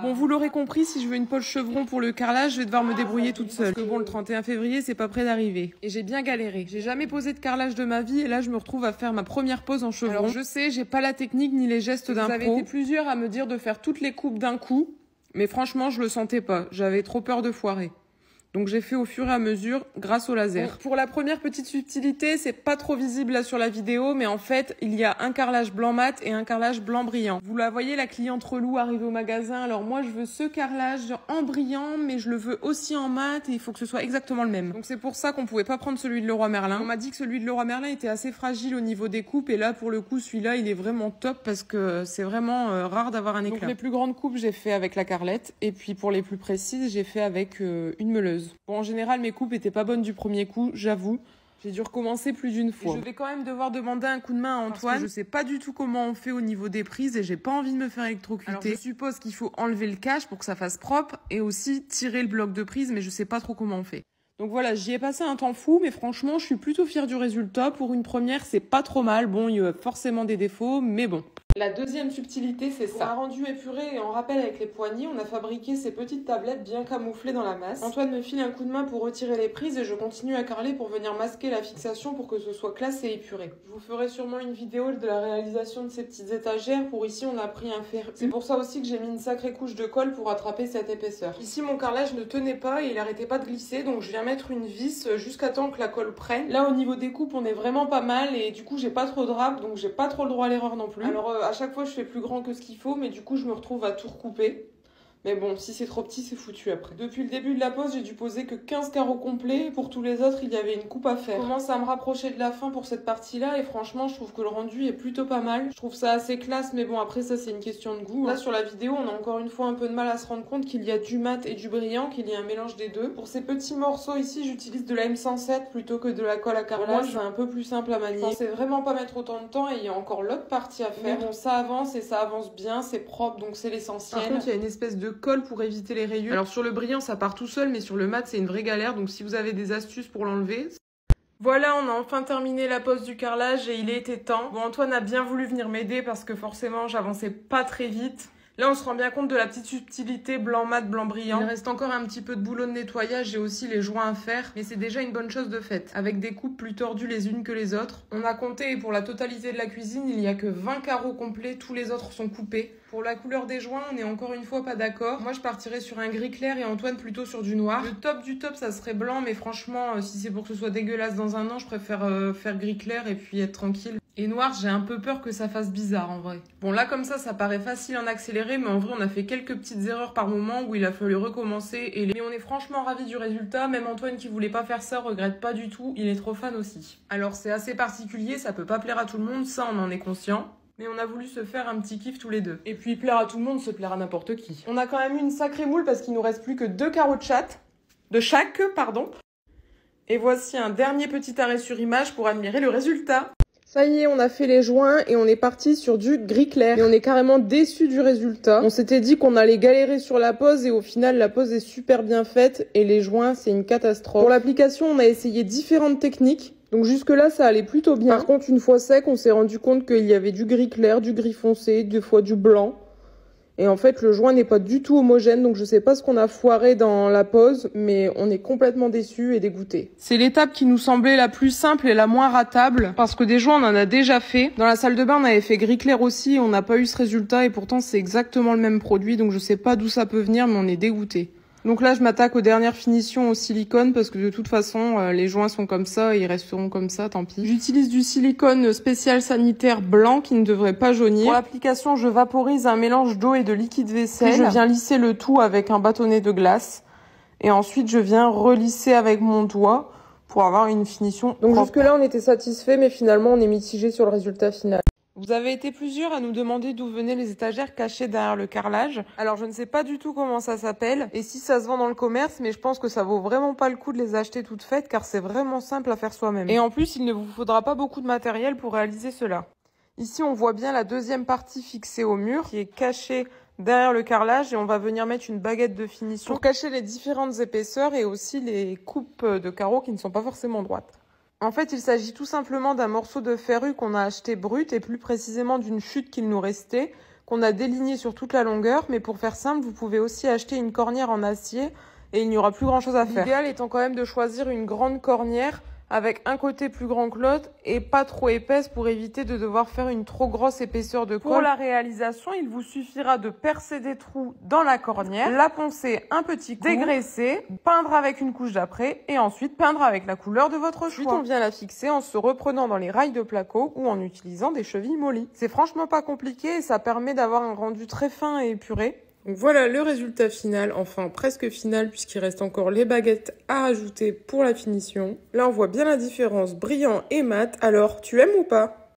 Bon, vous l'aurez compris, si je veux une pôle chevron pour le carrelage, je vais devoir me débrouiller toute seule. Parce que bon, le 31 février, c'est pas près d'arriver. Et j'ai bien galéré. J'ai jamais posé de carrelage de ma vie et là, je me retrouve à faire ma première pose en chevron. Alors, je sais, j'ai pas la technique ni les gestes d'un pro. Vous avez été plusieurs à me dire de faire toutes les coupes d'un coup. Mais franchement, je le sentais pas. J'avais trop peur de foirer. Donc j'ai fait au fur et à mesure grâce au laser. Bon, pour la première petite subtilité, c'est pas trop visible là sur la vidéo, mais en fait, il y a un carrelage blanc mat et un carrelage blanc brillant. Vous la voyez, la cliente relou arrivée au magasin. Alors moi, je veux ce carrelage en brillant, mais je le veux aussi en mat et il faut que ce soit exactement le même. Donc c'est pour ça qu'on pouvait pas prendre celui de Leroy Merlin. On m'a dit que celui de Leroy Merlin était assez fragile au niveau des coupes et là, pour le coup, celui-là, il est vraiment top parce que c'est vraiment rare d'avoir un éclat. Donc les plus grandes coupes, j'ai fait avec la carrelette et puis pour les plus précises, j'ai fait avec une meuleuse. Bon, en général, mes coupes étaient pas bonnes du premier coup, j'avoue. J'ai dû recommencer plus d'une fois. Et je vais quand même devoir demander un coup de main à Antoine. Parce que je sais pas du tout comment on fait au niveau des prises et j'ai pas envie de me faire électrocuter. Alors je suppose qu'il faut enlever le cache pour que ça fasse propre et aussi tirer le bloc de prise, mais je sais pas trop comment on fait. Donc voilà, j'y ai passé un temps fou, mais franchement, je suis plutôt fière du résultat. Pour une première, c'est pas trop mal. Bon, il y a forcément des défauts, mais bon. La deuxième subtilité, c'est ça. Pour un rendu épuré et en rappel avec les poignées, on a fabriqué ces petites tablettes bien camouflées dans la masse. Antoine me file un coup de main pour retirer les prises et je continue à carreler pour venir masquer la fixation pour que ce soit classe et épuré. Je vous ferai sûrement une vidéo de la réalisation de ces petites étagères. Pour ici, on a pris un fer. C'est pour ça aussi que j'ai mis une sacrée couche de colle pour attraper cette épaisseur. Ici, mon carrelage ne tenait pas et il arrêtait pas de glisser, donc je viens mettre une vis jusqu'à temps que la colle prenne. Là, au niveau des coupes, on est vraiment pas mal et du coup, j'ai pas trop de râpe, donc j'ai pas trop le droit à l'erreur non plus. Alors, à chaque fois, je fais plus grand que ce qu'il faut, mais du coup, je me retrouve à tout recouper. Mais bon, si c'est trop petit, c'est foutu après. Depuis le début de la pose, j'ai dû poser que 15 carreaux complets. Pour tous les autres, il y avait une coupe à faire. Je commence à me rapprocher de la fin pour cette partie-là et franchement, je trouve que le rendu est plutôt pas mal. Je trouve ça assez classe, mais bon, après ça, c'est une question de goût. Là, sur la vidéo, on a encore une fois un peu de mal à se rendre compte qu'il y a du mat et du brillant, qu'il y a un mélange des deux. Pour ces petits morceaux ici, j'utilise de la M107 plutôt que de la colle à carrelage. Moi, c'est un peu plus simple à manier. Je pensais vraiment pas mettre autant de temps et il y a encore l'autre partie à faire. Mais bon, ça avance et ça avance bien, c'est propre, donc c'est l'essentiel. Par contre, il y a une espèce de colle pour éviter les rayures. Alors sur le brillant ça part tout seul, mais sur le mat c'est une vraie galère, donc si vous avez des astuces pour l'enlever. Voilà, on a enfin terminé la pose du carrelage et il était temps. Bon, Antoine a bien voulu venir m'aider parce que forcément j'avançais pas très vite. Là, on se rend bien compte de la petite subtilité blanc mat, blanc brillant. Il reste encore un petit peu de boulot de nettoyage et aussi les joints à faire, mais c'est déjà une bonne chose de faite, avec des coupes plus tordues les unes que les autres. On a compté et pour la totalité de la cuisine, il n'y a que 20 carreaux complets, tous les autres sont coupés. Pour la couleur des joints, on est encore une fois pas d'accord. Moi, je partirais sur un gris clair et Antoine plutôt sur du noir. Le top du top, ça serait blanc, mais franchement, si c'est pour que ce soit dégueulasse dans un an, je préfère faire gris clair et puis être tranquille. Et noir, j'ai un peu peur que ça fasse bizarre en vrai. Bon, là comme ça paraît facile en accéléré, mais en vrai, on a fait quelques petites erreurs par moment où il a fallu recommencer. Mais on est franchement ravis du résultat. Même Antoine qui voulait pas faire ça regrette pas du tout. Il est trop fan aussi. Alors c'est assez particulier, ça peut pas plaire à tout le monde, ça on en est conscient. Mais on a voulu se faire un petit kiff tous les deux. Et puis plaire à tout le monde, se plaire à n'importe qui. On a quand même eu une sacrée moule parce qu'il nous reste plus que 2 carreaux de chaque. Et voici un dernier petit arrêt sur image pour admirer le résultat. Ça y est, on a fait les joints et on est parti sur du gris clair. Et on est carrément déçus du résultat. On s'était dit qu'on allait galérer sur la pose et au final, la pose est super bien faite et les joints, c'est une catastrophe. Pour l'application, on a essayé différentes techniques. Donc jusque là ça allait plutôt bien. Par contre une fois sec on s'est rendu compte qu'il y avait du gris clair, du gris foncé, des fois du blanc. Et en fait le joint n'est pas du tout homogène, donc je sais pas ce qu'on a foiré dans la pose, mais on est complètement déçus et dégoûtés. C'est l'étape qui nous semblait la plus simple et la moins ratable, parce que des joints on en a déjà fait. Dans la salle de bain on avait fait gris clair aussi, on n'a pas eu ce résultat et pourtant c'est exactement le même produit, donc je sais pas d'où ça peut venir mais on est dégoûtés. Donc là, je m'attaque aux dernières finitions au silicone parce que de toute façon, les joints sont comme ça et ils resteront comme ça, tant pis. J'utilise du silicone spécial sanitaire blanc qui ne devrait pas jaunir. Pour l'application, je vaporise un mélange d'eau et de liquide vaisselle. Puis je viens lisser le tout avec un bâtonnet de glace. Et ensuite, je viens relisser avec mon doigt pour avoir une finition propre. Donc jusque-là, on était satisfait, mais finalement, on est mitigé sur le résultat final. Vous avez été plusieurs à nous demander d'où venaient les étagères cachées derrière le carrelage. Alors je ne sais pas du tout comment ça s'appelle et si ça se vend dans le commerce, mais je pense que ça vaut vraiment pas le coup de les acheter toutes faites car c'est vraiment simple à faire soi-même. Et en plus, il ne vous faudra pas beaucoup de matériel pour réaliser cela. Ici, on voit bien la deuxième partie fixée au mur qui est cachée derrière le carrelage et on va venir mettre une baguette de finition pour cacher les différentes épaisseurs et aussi les coupes de carreaux qui ne sont pas forcément droites. En fait, il s'agit tout simplement d'un morceau de ferrure qu'on a acheté brut et plus précisément d'une chute qu'il nous restait, qu'on a déligné sur toute la longueur, mais pour faire simple, vous pouvez aussi acheter une cornière en acier et il n'y aura plus grand chose à faire. L'idéal étant quand même de choisir une grande cornière avec un côté plus grand que l'autre et pas trop épaisse pour éviter de devoir faire une trop grosse épaisseur de colle. Pour la réalisation, il vous suffira de percer des trous dans la cornière, la poncer un petit coup, dégraisser, peindre avec une couche d'après et ensuite peindre avec la couleur de votre choix. Ensuite, on vient la fixer en se reprenant dans les rails de placo ou en utilisant des chevilles mollies. C'est franchement pas compliqué et ça permet d'avoir un rendu très fin et épuré. Donc voilà le résultat final, enfin presque final puisqu'il reste encore les baguettes à rajouter pour la finition. Là on voit bien la différence brillant et mat, alors tu aimes ou pas ?